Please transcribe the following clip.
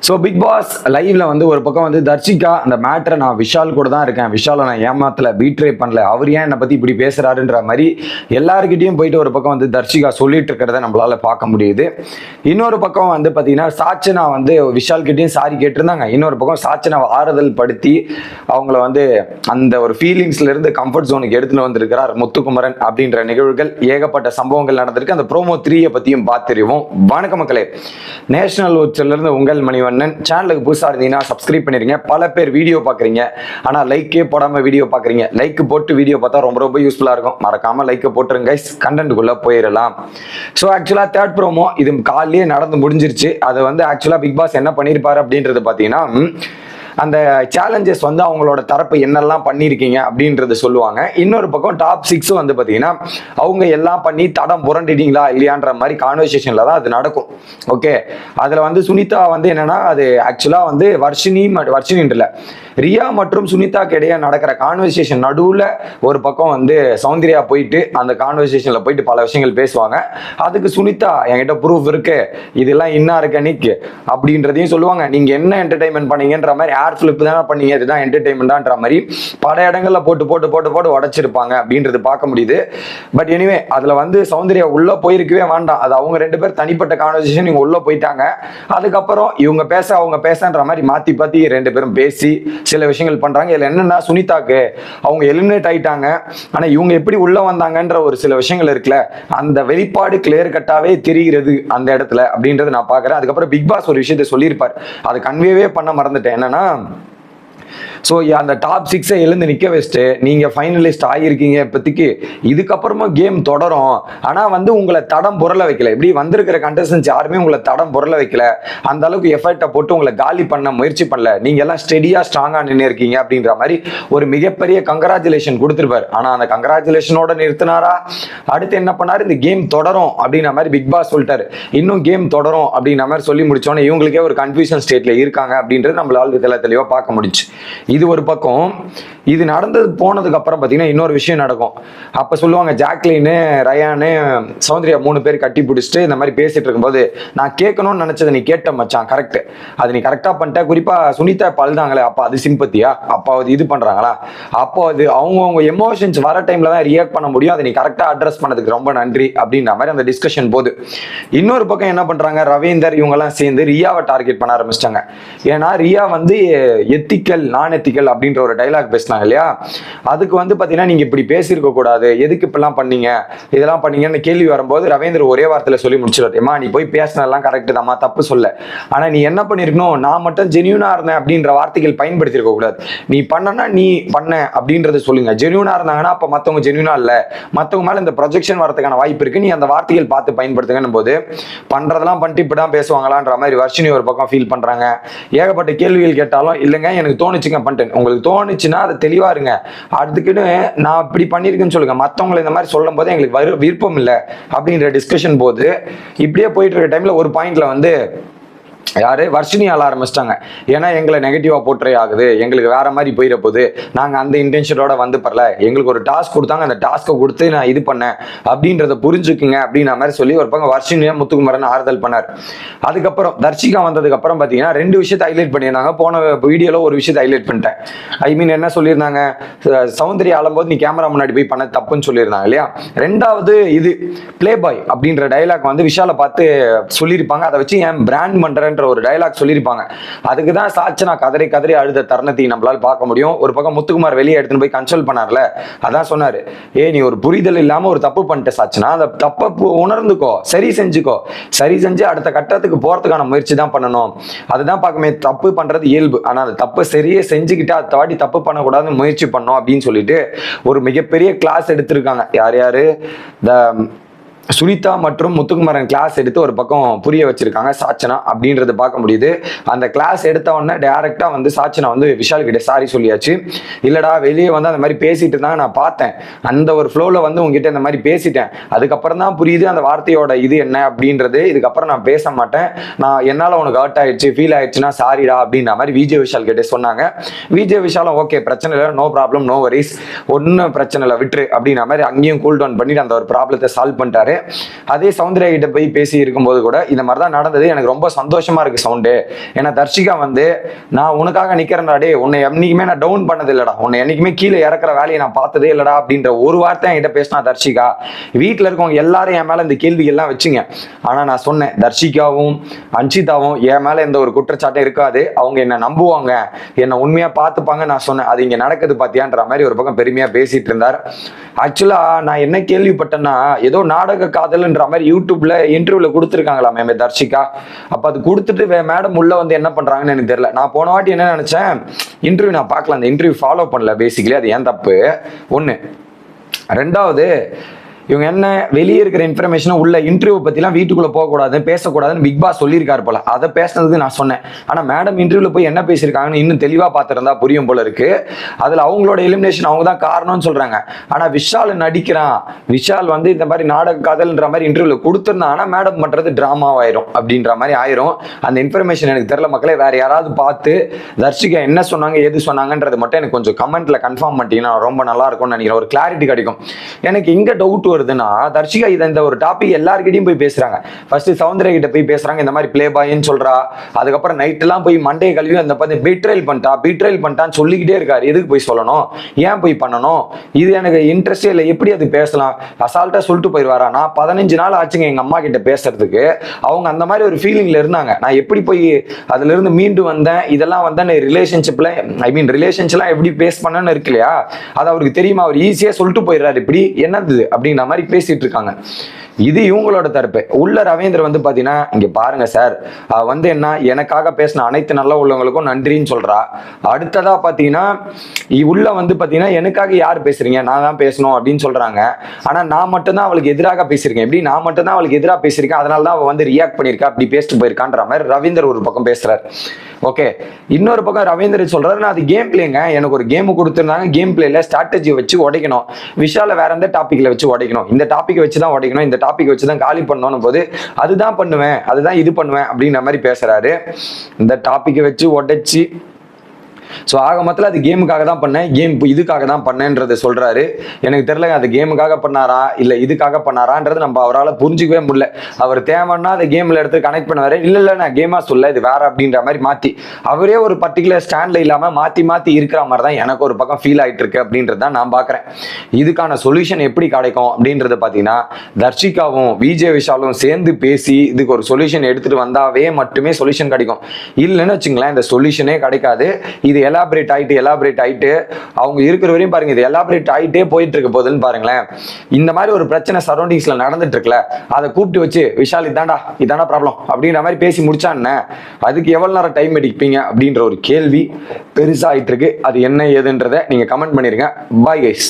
So big pass லைவ்ல வந்து ஒரு பக்கம் வந்து தர்ஷிகா அந்த மேட்டரை நான் விஷால் கூட தான் இருக்கேன், விஷாலை நான் ஏமாத்தல, பீட்ரே பண்ணல, அவர் ஏன் என்னை பத்தி இப்படி பேசுறாருன்ற மாதிரி எல்லாருக்கிட்டையும் போயிட்டு ஒரு பக்கம் வந்து தர்ஷிகா சொல்லிட்டு இருக்கிறத நம்மளால பார்க்க முடியுது. இன்னொரு பக்கம் வந்து பார்த்தீங்கன்னா சாச்சனா வந்து விஷால் கிட்டையும் சாரி கேட்டிருந்தாங்க. இன்னொரு பக்கம் சாச்சனாவை ஆறுதல் படுத்தி அவங்கள வந்து அந்த ஒரு ஃபீலிங்ஸ்ல இருந்து கம்ஃபர்ட் ஜோனுக்கு எடுத்துன்னு வந்திருக்கிறார் முத்துக்குமரன் அப்படின்ற நிகழ்வுகள் ஏகப்பட்ட சம்பவங்கள் நடந்திருக்கு. அந்த ப்ரோமோ 3 பத்தியும் பார்த்துருவோம். வணக்க மக்களே, நேஷனல் உச்சல இருந்து உங்கள் மணிவண்ணன். சேனலுக்கு புதுசாக இருந்தீங்கன்னா சப்ஸ்கிரைப் பண்ணிருங்க. பல பேர் வீடியோ பார்க்குறீங்க, ஆனால் லைக்கே போடாமல் வீடியோ பார்க்குறீங்க. லைக் போட்டு வீடியோ பார்த்தா ரொம்ப ரொம்ப யூஸ்ஃபுல்லாக இருக்கும். மறக்காம லைக்கை போட்டுருங்க. கண்டென்ட்டுக்குள்ளே போயிடலாம். ஸோ ஆக்சுவலாக தேர்ட் ப்ரோமோ இது காலையே நடந்து முடிஞ்சிருச்சு. அது வந்து ஆக்சுவலாக பிக் பாஸ் என்ன பண்ணியிருப்பாரு அப்படின்றது பார்த்தீங்கன்னா, அந்த சேலஞ்சஸ் வந்து அவங்களோட தரப்பு என்னெல்லாம் பண்ணியிருக்கீங்க அப்படின்றது சொல்லுவாங்க. இன்னொரு பக்கம் டாப் 6 வந்து பார்த்தீங்கன்னா அவங்க எல்லாம் பண்ணி தடம் புரண்டிட்டீங்களா இல்லையான்ற மாதிரி கான்வர்சேஷனில் தான் அது நடக்கும். ஓகே, அதில் வந்து சுனிதா வந்து என்னன்னா, அது ஆக்சுவலாக வந்து வர்ஷினின்றல ரியா மற்றும் சுனிதாக்கு இடையே நடக்கிற கான்வர்சேஷன் நடுவில் ஒரு பக்கம் வந்து சௌந்தர்யா போயிட்டு அந்த கான்வர்சேஷனில் போயிட்டு பல விஷயங்கள் பேசுவாங்க. அதுக்கு சுனிதா என்கிட்ட ப்ரூஃப் இருக்கு, இதெல்லாம் இன்னார்கானிக் அப்படின்றதையும் சொல்லுவாங்க. நீங்கள் என்ன என்டர்டைன்மெண்ட் பண்ணீங்கன்ற மாதிரி ஏர் ஃபிளிப் தானே பண்ணீங்க, இதுதான் என்டர்டைன்மெண்ட்ன்ற மாதிரி பல இடங்களில் போட்டு போட்டு போட்டு போட்டு உடைச்சிருப்பாங்க அப்படின்றது பார்க்க முடியுது. பட் எனிவே அதில் வந்து சௌந்தர்யா உள்ள போயிருக்கவே வேண்டாம். அது அவங்க 2 பேர் தனிப்பட்ட கான்வர்சேஷன், இவங்க உள்ள போயிட்டாங்க. அதுக்கப்புறம் இவங்க பேச அவங்க பேசன்ற மாதிரி மாற்றி மாற்றி 2 பேரும் பேசி சில விஷயங்கள் பண்றாங்க. இதுல என்னன்னா, சுனிதாக்கு அவங்க எலிமினேட் ஆயிட்டாங்க, ஆனா இவங்க எப்படி உள்ள வந்தாங்கன்ற ஒரு சில விஷயங்கள் இருக்குல்ல, அந்த வெளிப்பாடு கிளியர் கட்டாவே தெரிகிறது அந்த இடத்துல அப்படின்றத நான் பாக்குறேன். அதுக்கப்புறம் பிக் பாஸ் ஒரு விஷயத்த சொல்லியிருப்பார், அதை கன்வேவே பண்ண மறந்துட்டேன். என்னன்னா, ஸோ அந்த டாப் 6 எழுந்து நிற்க வச்சுட்டு நீங்கள் ஃபைனலிஸ்ட் ஆகியிருக்கீங்க. இப்போதைக்கு இதுக்கப்புறமா கேம் தொடரும், ஆனால் வந்து உங்களை தடம் புரள வைக்கல. இப்படி வந்திருக்கிற கண்டஸ்டன்ஸ் யாருமே உங்களை தடம் புரள வைக்கல, அந்த அளவுக்கு எஃபர்ட்டை போட்டு உங்களை காலி பண்ண முயற்சி பண்ணல. நீங்கள் எல்லாம் ஸ்டெடியாக ஸ்ட்ராங்காக நின்று இருக்கீங்க அப்படின்ற மாதிரி ஒரு மிகப்பெரிய கங்க்ராச்சுலேஷன் கொடுத்துருப்பார். ஆனால் அந்த கங்க்ராச்சுலேஷனோட நிறுத்தினாரா, அடுத்து என்ன பண்ணார், இந்த கேம் தொடரும் அப்படின்ற மாதிரி பிக் பாஸ் சொல்லிட்டாரு. இன்னும் கேம் தொடரும் அப்படின்ற மாதிரி சொல்லி முடிச்சோன்னே இவங்களுக்கே ஒரு கன்ஃபியூஷன் ஸ்டேட்ல இருக்காங்க அப்படின்றது நம்மளால தெளிவாக பார்க்க முடிச்சு. இது ஒரு பக்கம். இது நடந்தது போனதுக்கு அப்புறம் பார்த்தீங்கன்னா இன்னொரு விஷயம் நடக்கும். அப்போ சொல்லுவாங்க, ஜாக்லின்னு ரயானு சௌந்தர்யா 3 பேர் கட்டி பிடிச்சிட்டு இந்த மாதிரி பேசிட்டு இருக்கும்போது, நான் கேட்கணும்னு நினைச்சதை நீ கேட்ட மச்சான், கரெக்ட், அது நீ கரெக்டாக பண்ணிட்ட. குறிப்பாக சுனிதா பழுதாங்களே, அப்போ அது சிம்பத்தியா, அப்போ அது இது பண்ணுறாங்களா, அப்போ அது அவங்க எமோஷன்ஸ் வர டைம்ல தான் ரியாக்ட் பண்ண முடியும், அதை நீ கரெக்டாக அட்ரஸ் பண்ணதுக்கு ரொம்ப நன்றி அப்படின்ற மாதிரி அந்த டிஸ்கஷன் போது. இன்னொரு பக்கம் என்ன பண்ணுறாங்க, ரவீந்தர் இவங்கெல்லாம் சேர்ந்து ரியாவை டார்கெட் பண்ண ஆரம்பிச்சிட்டாங்க. ஏன்னா ரியா வந்து எத்திக்கல் நான் எத்திக்கல் அப்படின்ற ஒரு டைலாக் பேசினாங்க இல்லையா, அதுக்கு வந்து பார்த்தீங்கன்னா நீங்கள் இப்படி பேசியிருக்க கூடாது, எதுக்கு இப்பெல்லாம் பண்ணீங்க, இதெல்லாம் பண்ணீங்கன்னு கேள்வி வரும்போது ரவீந்தர் ஒரே வார்த்தையில் சொல்லி முடிச்சிடாரு, ஏமா நீ போய் பேசினதெல்லாம் கரெக்டு தான்மா, தப்பு சொல்ல, ஆனால் நீ என்ன பண்ணியிருக்கணும், நான் மட்டும் ஜென்யூனாக இருந்தேன் அப்படின்ற வார்த்தைகள் பயன்படுத்தியிருக்க கூடாது, நீ பண்ணனா நீ பண்ண அப்படின்றத சொல்லுங்க. ஜென்யூனாக இருந்தாங்கன்னா அப்போ மற்றவங்க ஜென்யூனா இல்லை, மற்றவங்க மேலே இந்த ப்ரொஜெக்ஷன் வரதுக்கான வாய்ப்பு இருக்கு, நீ அந்த வார்த்தைகள் பார்த்து பயன்படுத்துங்கன்னு போது பண்ணுறதெல்லாம் பண்ணிட்டு இப்படி தான் பேசுவாங்களான்ற மாதிரி வர்ஷினி ஒரு பக்கம் ஃபீல் பண்ணுறாங்க. ஏகப்பட்ட கேள்விகள் கேட்டாலும் இல்லைங்க எனக்கு தோணுச்சுங்க பண்ணிட்டேன், உங்களுக்கு தோணுச்சுன்னா அதை தெளிவா இருங்க, அதுக்குன்னு நான் இப்படி பண்ணிருக்கேன்னு சொல்லுங்க, மற்றவங்களை இந்த மாதிரி சொல்லும் போது எங்களுக்கு விருப்பம் இல்லை அப்படின்ற டிஸ்கஷன் போது இப்படியே போயிட்டு இருக்க டைம்ல ஒரு பாயிண்ட்ல வந்து யாரு வர்ஷினி ஆள ஆரம்பிச்சிட்டாங்க. ஏன்னா எங்களை நெகட்டிவா போர்ட்ரே ஆகுது, எங்களுக்கு வேற மாதிரி போயிட போகுது, நாங்க அந்த இன்டென்ஷனோட வந்து பரல, எங்களுக்கு ஒரு டாஸ்க் கொடுத்தாங்க, அந்த டாஸ்க்கை கொடுத்து நான் இது பண்ணேன் அப்படின்றத புரிஞ்சுக்குங்க அப்படின்ற மாதிரி சொல்லி ஒரு பக்கம் வர்ஷினியா முத்துக்குமரன் ஆறுதல் பண்ணார். அதுக்கப்புறம் தர்ஷிகா வந்ததுக்கு அப்புறம் பாத்தீங்கன்னா 2 விஷயத்தை ஹைலைட் பண்ணியிருந்தாங்க. போன வீடியோல ஒரு விஷயத்தை ஹைலைட் பண்ணிட்டேன். ஐ மீன் என்ன சொல்லியிருந்தாங்க, சௌந்தர்யா ஆளும்போது நீ கேமரா முன்னாடி போய் பண்ண தப்புன்னு சொல்லியிருந்தாங்க இல்லையா. 2வது இது பிளே பாய் அப்படின்ற டைலாக் வந்து விஷாலை பார்த்து சொல்லியிருப்பாங்க, அதை வச்சு என் பிராண்ட் பண்றேன் ஒரு டயலாக் சொல்லியிருப்பாங்க. அதுக்கு தான் சாச்சனா கதறி கதறி அழுத தருணத்தையும் நம்மளால பார்க்க முடியும். ஒரு பக்கம் முத்துக்குமார் வெளியே எடுத்துன்னு போய் கன்சல்ட் பண்ணார்ல, அதான் சொன்னாரு, நீ ஒரு புரிதல் இல்லாம ஒரு தப்பு பண்ணிட்ட சாச்சனா, அந்த தப்பை உணர்ந்துக்கோ, சரி செஞ்சுக்கோ, சரி செஞ்சு அடுத்த கட்டத்துக்கு போறதுக்கான முயற்சி தான் பண்ணணும். அதுதான் பார்க்கமே, தப்பு பண்றது இயல்பு, ஆனா அந்த தப்பு சரியே செஞ்சுக்கிட்டு அடுத்த வாட்டி தப்பு பண்ணக்கூடாதுன்னு முயற்சி பண்ணோம் அப்படின்னு சொல்லிட்டு ஒரு மிகப்பெரிய கிளாஸ் எடுத்திருக்காங்க. யாரு சுனிதா மற்றும் முத்துக்குமரன் கிளாஸ் எடுத்து ஒரு பக்கம் புரிய வச்சிருக்காங்க சாச்சனா அப்படின்றத பார்க்க முடியுது. அந்த கிளாஸ் எடுத்த உடனே டைரக்டா வந்து சாச்சனா வந்து விஷால் கிட்ட சாரி சொல்லியாச்சு. இல்லடா வெளியே வந்து அந்த மாதிரி பேசிட்டு இருந்தாங்க, நான் பார்த்தேன், அந்த ஒரு ஃப்ளோல வந்து உங்ககிட்ட இந்த மாதிரி பேசிட்டேன், அதுக்கப்புறம் தான் புரியுது அந்த வார்த்தையோட இது என்ன அப்படின்றது, இதுக்கப்புறம் நான் பேச மாட்டேன், நான் என்னால உனக்கு ஹர்ட் ஆயிடுச்சு, ஃபீல் ஆயிடுச்சுன்னா சாரிடா அப்படின்ற மாதிரி விஜய் விஷால் கிட்ட சொன்னாங்க. விஜய் விஷாலும் ஓகே பிரச்சனை இல்லை, நோ ப்ராப்ளம், நோ வரிஸ், ஒன்னும் பிரச்சனை இல்லை விட்டுரு அப்படின்ற மாதிரி அங்கேயும் கூல் டவுன் பண்ணிட்டு அந்த ஒரு ப்ராப்ளத்தை சால்வ் பண்ணிட்டாரு. அதே சௌந்தர்யா கிட்ட போய் பேசி இருக்கும்போது கூட இந்த மாதிரி தான் நடந்தது, எனக்கு ரொம்ப சந்தோஷமா இருக்கு சவுண்டு. ஏன்னா தர்ஷிகா வந்து நான் உனக்காக நிக்கிறேன்டா டே, உன்னை என்னைக்குமே நான் டவுன் பண்ணது இல்லடா, உன்னை என்னைக்குமே கீழே இறக்குற வேலையை நான் பார்த்ததே இல்லடா அப்படின்ற ஒரு வார்த்தை என்கிட்ட பேசினா தர்ஷிகா. வீட்டில் இருக்கவங்க எல்லாரும் என் மேல இந்த கேள்விகள்லாம் வச்சுங்க. ஆனா நான் சொன்னேன் தர்ஷிகாவும் அன்ஷிதாவும் என் மேல எந்த ஒரு குற்றச்சாட்டும் இருக்காது, அவங்க என்ன நம்புவாங்க, என்ன உண்மையா பார்த்துப்பாங்க நான் சொன்னேன். அது இங்க நடக்குது பாத்தியான்ற மாதிரி ஒரு பக்கம் பெருமையா பேசிட்டு இருந்தார். ஆக்சுவலா நான் என்ன கேள்விப்பட்டேன்னா, ஏதோ நாடக காதல்ன்ற மாதிரி யூடியூப்ல இன்டர்வியூல கொடுத்துருக்காங்களாமே தர்ஷிகா. அப்ப அது கொடுத்துட்டு மேடம் உள்ள வந்து என்ன பண்றாங்கன்னு எனக்கு தெரியல. நான் போன வாட்டி என்ன நினைச்சேன், இன்டர்வியூ நான் பார்க்கல, அந்த இன்டர்வியூ ஃபாலோ பண்ணல. பேசிக்கலி அது ஏன் தப்பு ஒண்ணு. ரெண்டாவது, இவங்க என்ன வெளியே இருக்கிற இன்ஃபர்மேஷன் உள்ள இன்டர்வியூ பத்திலாம் வீட்டுக்குள்ள போகக்கூடாது பேசக்கூடாதுன்னு பிக் பாஸ் சொல்லியிருக்காரு போல. அதை பேசுனதுக்கு நான் சொன்னேன். ஆனா மேடம் இன்டர்வியூல போய் என்ன பேசியிருக்காங்கன்னு இன்னும் தெளிவா பார்த்துருந்தா புரியும் போல இருக்கு. அதுல அவங்களோட எலிமினேஷன் அவங்க தான் காரணம்னு சொல்றாங்க. ஆனா விஷால் நடிக்கிறான், விஷால் வந்து இந்த மாதிரி நாடக காதல்ன்ற மாதிரி இன்டர்வியூல கொடுத்துருந்தாங்கன்னா மேடம் பண்றது டிராமாவாயிரும் அப்படின்ற மாதிரி ஆயிரும். அந்த இன்ஃபர்மேஷன் எனக்கு தெரியல மக்களே. வேற யாராவது பார்த்து தர்ஷிகா என்ன சொன்னாங்க எது சொன்னாங்கன்றது மட்டும் எனக்கு கொஞ்சம் கமெண்ட்ல கன்ஃபார்ம் பண்ணிட்டீங்கன்னா ரொம்ப நல்லா இருக்கும்னு நினைக்கிறேன். ஒரு கிளாரிட்டி கிடைக்கும். எனக்கு இங்க டவுட் வருதுன்னா, தர்ஷிகா இந்த ஒரு டாபிக் எல்லார்கிட்டையும் போய் பேசுறாங்க. ஃபர்ஸ்ட் சௌந்தர்யா கிட்ட போய் பேசுறாங்க, இந்த மாதிரி பிளே பாய்ன்னு சொல்றா. அதுக்கப்புறம் நைட் எல்லாம் போய் மண்டே கழுவி அந்த பார்த்து பீட்ரைல் பண்ணிட்டான்னு சொல்லிக்கிட்டே இருக்காரு. எதுக்கு போய் சொல்லணும், ஏன் போய் பண்ணணும், இது எனக்கு இன்ட்ரெஸ்டே இல்லை. எப்படி அது பேசலாம், அசால்ட்டா சொல்லிட்டு போயிடுவாரா. நான் 15 நாள் ஆச்சுங்க எங்க அம்மா கிட்ட பேசுறதுக்கு. அவங்க அந்த மாதிரி ஒரு ஃபீலிங்ல இருந்தாங்க. நான் எப்படி போய் அதுல இருந்து மீண்டு வந்தேன், இதெல்லாம் வந்தேன் ரிலேஷன்ஷிப்ல, ரிலேஷன்ஷிப்லாம் எப்படி பேஸ் பண்ணணும்னு இருக்கு இல்லையா, அது அவருக்கு தெரியுமா. அவர் ஈஸியா சொல்லிட்டு போயிடுறாரு, இப்படி என்னது அப்படின்ற மாதிரி பேசிட்டு இருக்காங்க. இது இவங்களோட தரப்பு. உள்ள ரவீந்திர வந்து பாத்தீங்கன்னா, இங்க பாருங்க சார், வந்து என்ன எனக்காக பேசின அனைத்து நல்ல உள்ளவங்களுக்கும் நன்றின்னு சொல்றா. அடுத்ததா பாத்தீங்கன்னா உள்ள வந்து பாத்தீங்கன்னா எனக்காக யார் பேசுறீங்க, நான் தான் பேசணும் அப்படின்னு சொல்றாங்க. ஆனா நான் மட்டும்தான் அவளுக்கு எதிராக பேசியிருக்கேன், எப்படி நான் மட்டும்தான் அவளுக்கு எதிராக பேசியிருக்கேன், அதனால தான் அவள் வந்து ரியாக்ட் பண்ணியிருக்கா, அப்படி பேசிட்டு போயிருக்கான்ற மாதிரி ரவீந்தர் ஒரு பக்கம் பேசுறாரு. ஓகே, இன்னொரு பக்கம் ரவீந்தர் சொல்றாரு, நான் அது கேம் பிளேங்க, எனக்கு ஒரு கேம் கொடுத்துருந்தாங்க, கேம் பிளேல ஸ்ட்ராட்டஜி வச்சு உடைக்கணும், விஷால வேற எந்த டாபிக்ல வச்சு உடைக்கணும், இந்த டாபிக் வச்சு தான் உடைக்கணும், இந்த டாபிக் வச்சு தான் காலி பண்ணணும் போது அதுதான் பண்ணுவேன், அதுதான் இது பண்ணுவேன் அப்படின்ற மாதிரி பேசுறாரு. இந்த டாபிக்கை வச்சு உடைச்சி ஸோ ஆக மொத்தத்தில் அது கேமுக்காக தான் பண்ணேன், கேம் இதுக்காக தான் பண்ணேன்றதை சொல்றாரு. எனக்கு தெரியல அது கேமுக்காக பண்ணாரா இல்லை இதுக்காக பண்ணாரான்றது நம்ம அவரால் புரிஞ்சிக்கவே முடியல. அவர் தேவைன்னா அதை கேமில் எடுத்து கனெக்ட் பண்ணுவார். இல்லை நான் கேமாக சொல்ல இது வேற அப்படின்ற மாதிரி மாற்றி அவரே ஒரு பர்டிகுலர் ஸ்டாண்டில் இல்லாமல் மாற்றி இருக்கிற மாதிரி தான் எனக்கு ஒரு பக்கம் ஃபீல் ஆகிட்டு இருக்கு அப்படின்றது தான் நான் பார்க்குறேன். இதுக்கான சொல்யூஷன் எப்படி கிடைக்கும் அப்படின்றத பார்த்தீங்கன்னா, தர்ஷிகாவும் விஜய் விஷாலும் சேர்ந்து பேசி இதுக்கு ஒரு சொல்யூஷன் எடுத்துகிட்டு வந்தாவே மட்டுமே சொல்யூஷன் கிடைக்கும். இல்லைன்னு வச்சுங்களேன், இந்த சொல்யூஷனே கிடைக்காது. இது எலாபரேட் ஆயிட்டு அவங்க இருக்கிற வரையும் பாருங்க, இது எலாபரேட் ஆயிட்டே போயிட்டு இருக்க போதுன்னு பாருங்களேன். இந்த மாதிரி ஒரு பிரச்சனை சரௌண்டிங்ஸ்ல நடந்துட்டு இருக்குல்ல, அதை கூப்பிட்டு வச்சு விஷால் இதானா ப்ராப்ளம் அப்படின்ற மாதிரி பேசி முடிச்சான்னு அதுக்கு எவ்வளவு நேரம் டைம் எடுப்பீங்க அப்படின்ற ஒரு கேள்வி பெருசாயிட்டு இருக்கு. அது என்ன ஏதுன்றதை நீங்க கமெண்ட் பண்ணிருங்க. Bye guys.